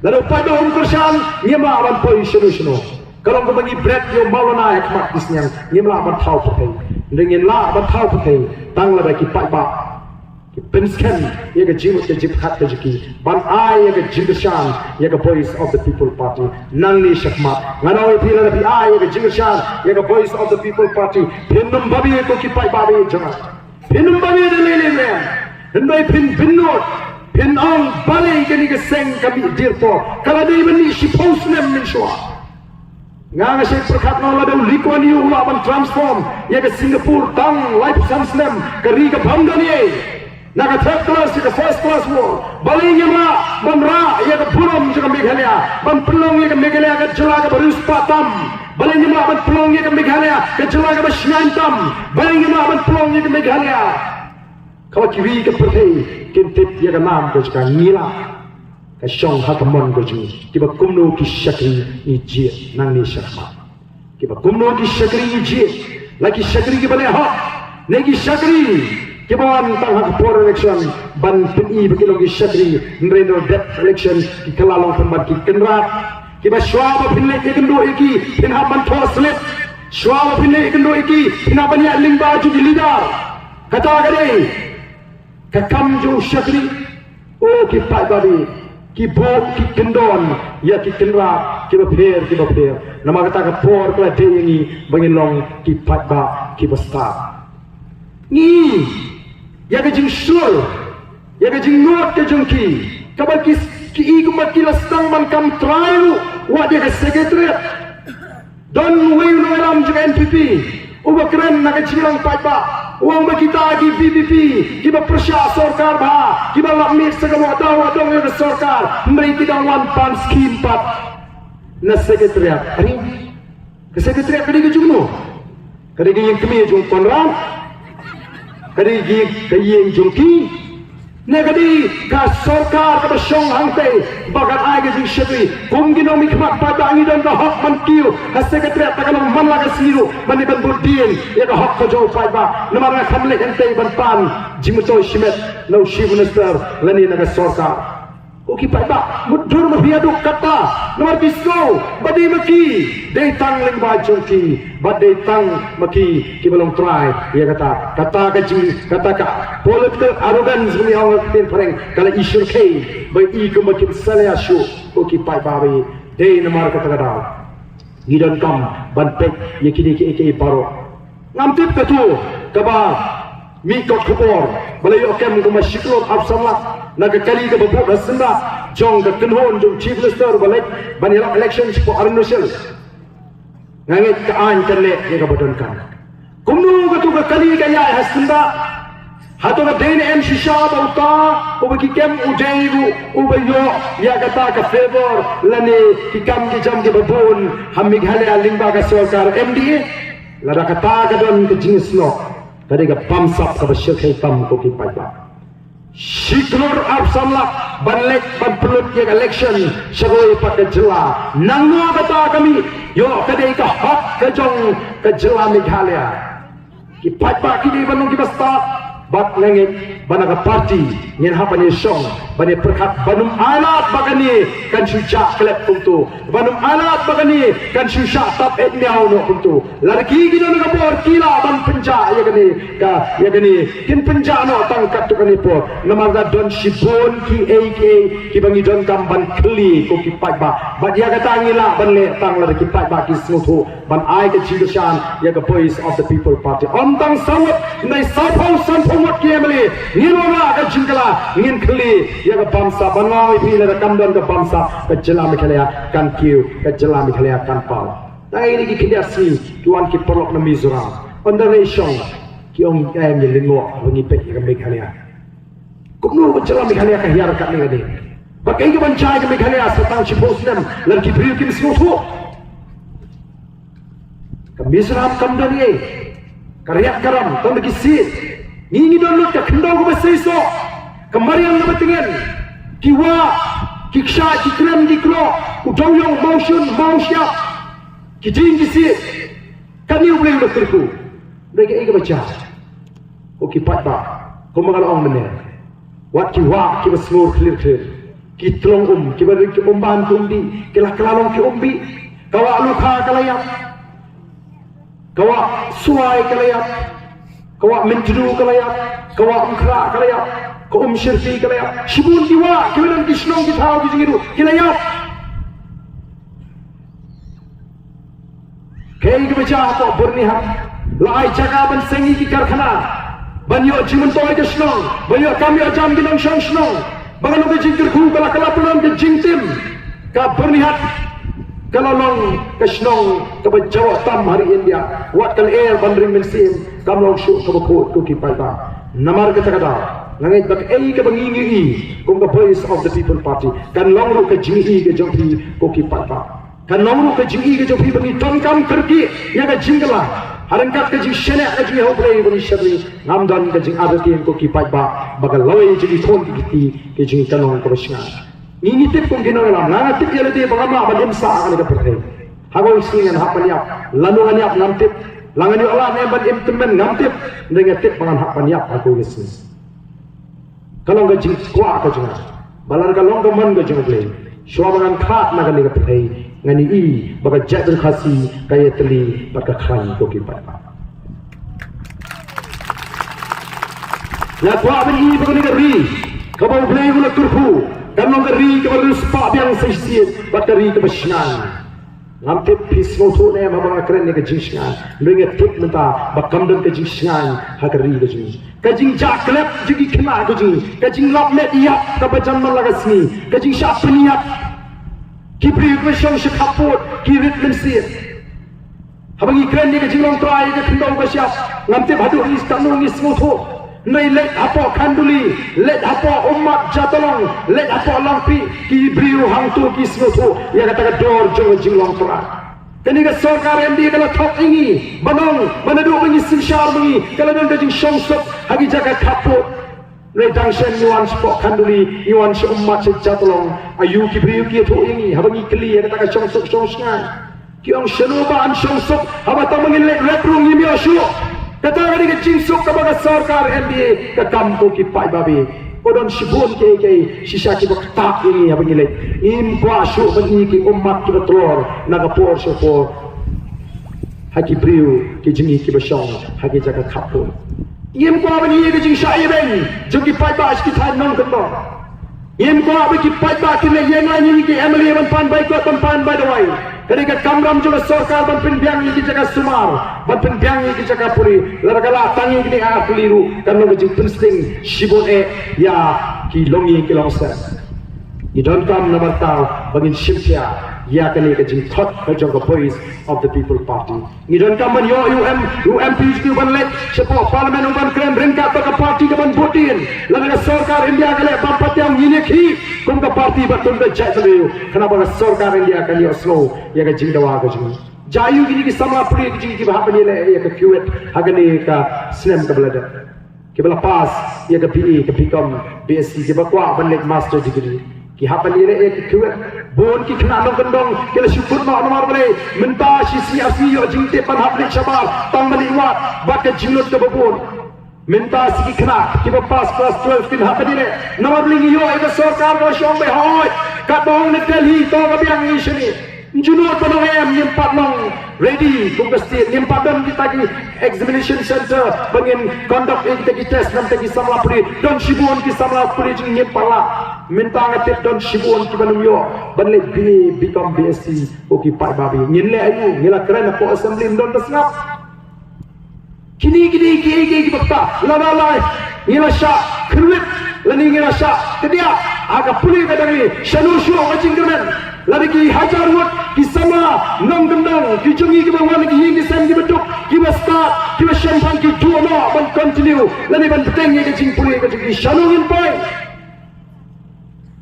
lalu pada Kursan nyemla aban poi solution kalau ko bagi bread yo malona hikmat disnyang nyemla aban thau pakai dengan la aban thau pakai tang la baki pai ba ki penskan ye ga jimut ke jip khat ke ban ai ye ga jingashan ye ga voice of the people party nang ni shakmat nganawi phila bi ai ye ga jingashan ye ga voice of the people party phinum babi ko ki pai ba be janga phinum babi de le le men hendai phin pin on balik ke ni ke seng kami dirpo kalau dia beni si post nem min shwa nga saya perkat no la deu Lee-Kuan Yew la ban transform ye ke Singapore tang life sans nem ke ri ke bang dani na ka third class ke first class war balik ye ma ban ra ye ke purom je ke Meghalaya ban pelong ye ke Meghalaya ke jela ke barus patam balik ye ma ban pelong ye ke Meghalaya ke jela ke Basnyantam balik ye ma ban pelong ye ke Meghalaya kalau kiri ke pergi kintip ya nam ko ka nila ka shong ha ka mon ko ji kiba kumno ki shakri ni ji nang ni shakma kiba kumno ki shakri ni ji laki shakri ki bale ha ne ki shakri kiba an tang ha for election ban pin i bi ki shakri nreno death election ki kala long pembat ki kenra kiba shwa pin le ki kendo iki pin ha ban thos let shwa pin le kendo iki pin ha ban ya lingba ju di leader kata gade kakam jo syakri oh ki pai babi ki bok ki kendon ya ki kenra ki bapher nama kata ka por ko de ni bangin long ki pai ba ki basta ni ya ka jing sul ya ka jing not ke jong ki kabal ki i ko makila stang man kam trial wa de ka secretary don we no ram jo NPP uba keren na ka chilang pai ba uang kita di BBP kita persya sarkar bah kita lamir segala wadang yang sarkar mereka dah one pan scheme pat na sekretariat hari ke sekretariat kadi ke jumno kadi yang kami jung konram kadi yang jungki na kadi ka sarkar ka syong hangte bagat ai ke jing syatri kongino mikmat padangi dan ka hak man kiu ka sekretariat ta kalong man la ka siru man ban budien ya ka hak ko jo pai ba namara khamle hangte ban pan jimuto shimet no chief minister lani na ka sarkar ko ki pai ba mudur ma biadu kata nomor bisko badi maki dei tang ling ba jongki badai tang maki ki belum try ya kata ka jing kata ka political arrogance ni awak tin pareng kala issue kai bai I ko makin salaya shu ko ki pai ba bai dei nomor kata kada gidon kam ban pek yakini ki ek baro ngam tip ka tu kaba mi ko khobor balai okem ko mashiklo absamla naga kali ka babu rasna jong ka kinhon jong chief minister balai ban elections for arunashal ngangit ka an terle ye ka bodon kan kumnu ka tu ka kali ka ya hasnda hato ka den em shisha bauta o ki kem udairu o bayo ya kata ka favor lane ki kam ki jam ki babon ham Meghalaya lingba ka sarkar MDA lada kata ka don ka jingis no tadi ka pamsap ka basyok hay tam ko ki pai ba Shikrur absamla banlek banpelut yang election syagoi pakai jela nangno kata kami yo kadai ka hak kejong ke jela Meghalaya ki patpa kini banung ki basta bat lengit banaga party nyen hapani song bani perkat banum alat bagani kan suca klep kuntu banum alat bagani kan suca tap et miau no kuntu larki gido naga por kila ban penja ya gani kin penja no tang kat tu kani por namaga don shibon ki AK ki bangi don kam ban kli ko ki patba bat ya kata ngila ban le tang larki patba ki smutu ban ai ke jidushan ya ga voice of the people party on tang sawat nai sapau sampumot kiemeli nirona ka jingkala ngin kli ya ka bangsa bangai pila ka kamdon ka bangsa ka jela Meghalaya kan kiu ka jela Meghalaya kan pau tai ni ki kiasi tuan ki perlok na Mizoram under nation ki ong em ni lingo wengi pe ka Meghalaya kumno ka jela Meghalaya ka hiar ka ni gade bakai ka bancai ka Meghalaya satang si bosnam lan ki priu ki smutu ka Mizoram kamdon ye karya karam tom ki sit ini download ka kendau ko basaiso kamariang na batingan kiwa kiksha kikram dikro udoyong motion mausya kijing kisi kani ulay dokterku mereka ega baca o kipat ba ko magal ong mene wat kiwa ki basmur clear ki tlong ki bari ki umban ki umbi ki laklalong ki umbi kawa lukha kalayap kawa suai kalayap kawa menjudu kalayap kawa umkra kalayap ko syirfi kalayap shibun diwa ki belan ki shnong ki thau ki jingiru kalayap kay ki bacha ko burnihan lai jaga ban sengi ki karkhana banyo jimun toy ke shnong banyo kami ajam ginong shong shnong bangan ke jingkir khu kala kala pulang ke jingtim ka bernihat kalau long ke shnong ke bajawa tam hari India wat kal air bandring mensim kam long shu ke bukut ku ki pai ba namar ke takada langit bak ei ke bangingi kum ke voice of the people party kan long ru ke jingi ke jompi ku ki pai ba kan long ru ke jingi ke jompi bangi ton kam kerki ya ke jingla harangkat ke jing shene ke jing ho play bani shadri namdan ke jing adati ko ki pai ba bagal lawai jing thon ki ke jing kanong ko basna ni tip kong ginong lam na tip yele de bangama ba dim sa ka ka pare hagol singan hapanyap lanu anyap nam tip langani ola ne ban implement nam tip dengan tip bangan hapanyap aku gesi kalong ke jing kwa ka jing balar ka long ka man ka jing play shwa bangan khat na ka ni ka pare ngani i baga jadul khasi kaya teli baka khan ko ki pa la kwa ben i baga ni ri ka ba play ko la turfu kanong ka ri ka ba spa biang sa siet baka ri ka basnan ngamte pismo to ne ma ba kren ni ka jishnan ringa tik menta ba kamdon ka jishnan ha ka ri ka jing ka jing jaklep jigi khna ka jing ka jing lop met ya ka ba jam laga sni ka jing sha pniat kibri ko shong shakapot kirit mensit habagi kren ni ke jinglong trai ke khendong ka siap ngamte bhadu is tanung is mutho nei let apo khanduli let apo ummat jatolong let apo lampi kibri hang tu ki smutho ya kata ka dor jong jinglong trai kani ka sarkar md kala thok ingi banong manadu bangi sinshar bangi kala don ka jing shong sok hagi jaga kapot Redang sen yuan spok kanduli yuan se umat se jatolong ayu kibriu ki tho ingi habangi kli ya kata chong sok chong sngan ki ong shenoba an chong sok haba tamangin le reprung mi oshu kata ga ke jing sok ka baga sarkar mba ka kam ko ki pai babi odon shibun ke shisha ki bakta ingi habangi le im kwa shu bangi ki umat ki betlor naga por so por haki briu ki jingi ki bashong haki jaga khapun yem ko ba ni ke jing shai ben jong ki pai ba ki than non kan ba yem ko ba ki pai ba ki le yeng la ni ki emily ban pan bai ko pan bai dawai kare ka kamram jo sarkar ban pin biang ni ki jaga sumar ban pin biang ni ki jaga puri largala tangi ni a puliru kan no jing pinsting shibon e ya ki longi ki longsa you don't come number tau bangin shipya ya kani ka jing thot ka jong ka voice of the people party ni don kam ban yo UMPs ki ban let sepo parliament ban krem rengka ka party ka ban votin laga sarkar india ka le bampatyam ni khi kum ka party batun ka jailu kana ba sarkar india ka ni slow ya ka jing dawa ka jing jayu gini ki sama puri ki jing ki ba ban le ya ka kuwait hagani ka slam ka blada ki bala pass ya ka PE ka become BSc ki ba kwa ban le master degree ki hapan ile ek kuat bon ki khna nong kandong kele syukur ma nomor bale menta si asi yo jingte pan hapli chabar tang mali wat bak jingot ke babon menta si khna ki ba pass class 12 kin hapan ile nomor lingi yo ek sarkar ro shong be hoy ka bong ne delhi to ka biang ni shini junot panong em nyempat nong ready kumasti nyempat don kita ki examination center bangin conduct kita ki test nam ki samla puri don shibun ki samla puri jing nyempala minta ngatip don shibun ki banum yo banle BA become BSc o ki pai babi ngile ayu ngila keren ko assembly don tasnap kini ki bakta la ngila sha khruit lani ngila sha kedia aga puli kadang ni shanu shu wajing kemen lagi hajar wot ki sama nong gendong ki jungi ki bawang ki hing ki sam ki beduk ki basta ki champagne ki duono ban continue lani ban peteng ki jing puli ki shanu ngin pai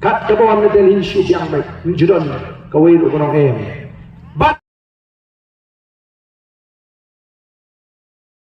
kat ka bawang ni del hin shu yang baik judon ka wei ru kono em